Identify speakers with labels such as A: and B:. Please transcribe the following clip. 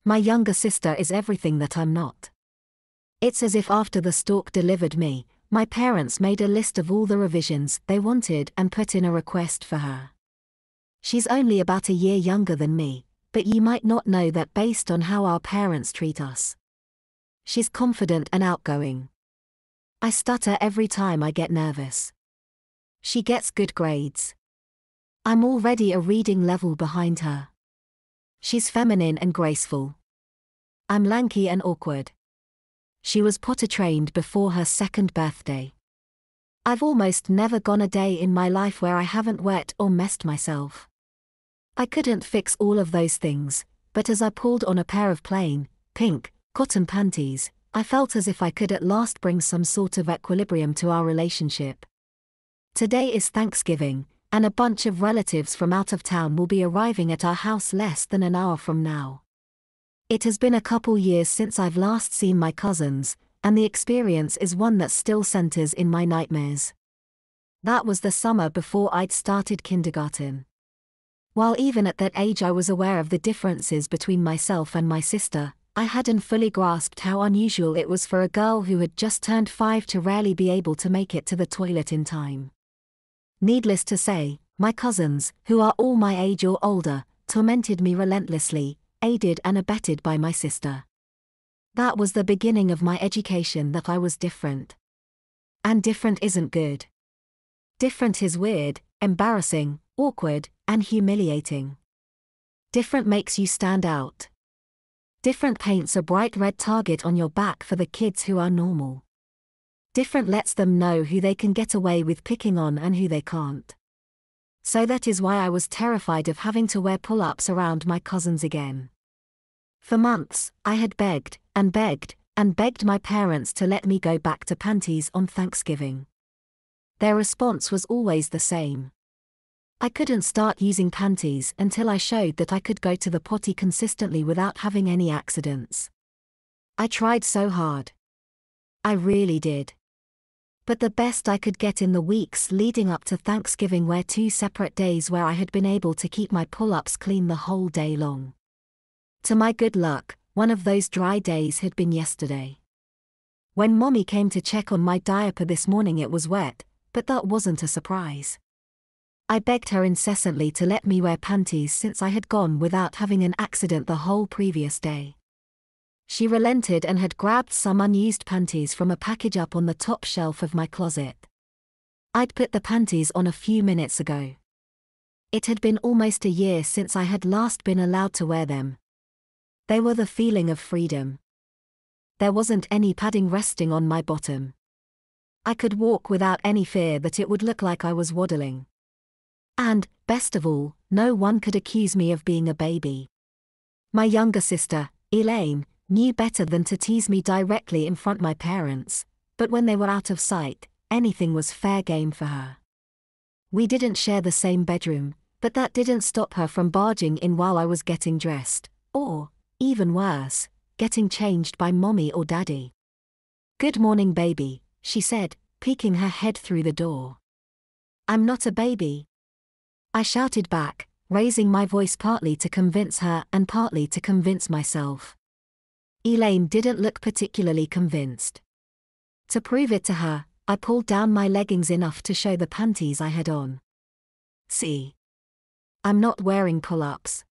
A: My younger sister is everything that I'm not. It's as if after the stork delivered me, my parents made a list of all the revisions they wanted and put in a request for her. She's only about a year younger than me, but you might not know that based on how our parents treat us. She's confident and outgoing. I stutter every time I get nervous. She gets good grades. I'm already a reading level behind her. She's feminine and graceful. I'm lanky and awkward. She was Potter trained before her second birthday. I've almost never gone a day in my life where I haven't wet or messed myself. I couldn't fix all of those things, but as I pulled on a pair of plain, pink, cotton panties, I felt as if I could at last bring some sort of equilibrium to our relationship. Today is Thanksgiving, and a bunch of relatives from out of town will be arriving at our house less than an hour from now. It has been a couple years since I've last seen my cousins, and the experience is one that still centers in my nightmares. That was the summer before I'd started kindergarten. While even at that age I was aware of the differences between myself and my sister, I hadn't fully grasped how unusual it was for a girl who had just turned 5 to rarely be able to make it to the toilet in time. Needless to say, my cousins, who are all my age or older, tormented me relentlessly, aided and abetted by my sister. That was the beginning of my education that I was different. And different isn't good. Different is weird, embarrassing, awkward, and humiliating. Different makes you stand out. Different paints a bright red target on your back for the kids who are normal. Different lets them know who they can get away with picking on and who they can't. So that is why I was terrified of having to wear pull-ups around my cousins again. For months, I had begged, and begged, and begged my parents to let me go back to panties on Thanksgiving. Their response was always the same. I couldn't start using panties until I showed that I could go to the potty consistently without having any accidents. I tried so hard. I really did. But the best I could get in the weeks leading up to Thanksgiving were 2 separate days where I had been able to keep my pull-ups clean the whole day long. To my good luck, one of those dry days had been yesterday. When Mommy came to check on my diaper this morning it was wet, but that wasn't a surprise. I begged her incessantly to let me wear panties since I had gone without having an accident the whole previous day. She relented and had grabbed some unused panties from a package up on the top shelf of my closet. I'd put the panties on a few minutes ago. It had been almost a year since I had last been allowed to wear them. They were the feeling of freedom. There wasn't any padding resting on my bottom. I could walk without any fear that it would look like I was waddling. And, best of all, no one could accuse me of being a baby. My younger sister, Elaine, knew better than to tease me directly in front of my parents, but when they were out of sight, anything was fair game for her. We didn't share the same bedroom, but that didn't stop her from barging in while I was getting dressed, or, even worse, getting changed by Mommy or Daddy. "Good morning, baby," she said, peeking her head through the door. "I'm not a baby," I shouted back, raising my voice partly to convince her and partly to convince myself. Elaine didn't look particularly convinced. To prove it to her, I pulled down my leggings enough to show the panties I had on. "See? I'm not wearing pull-ups."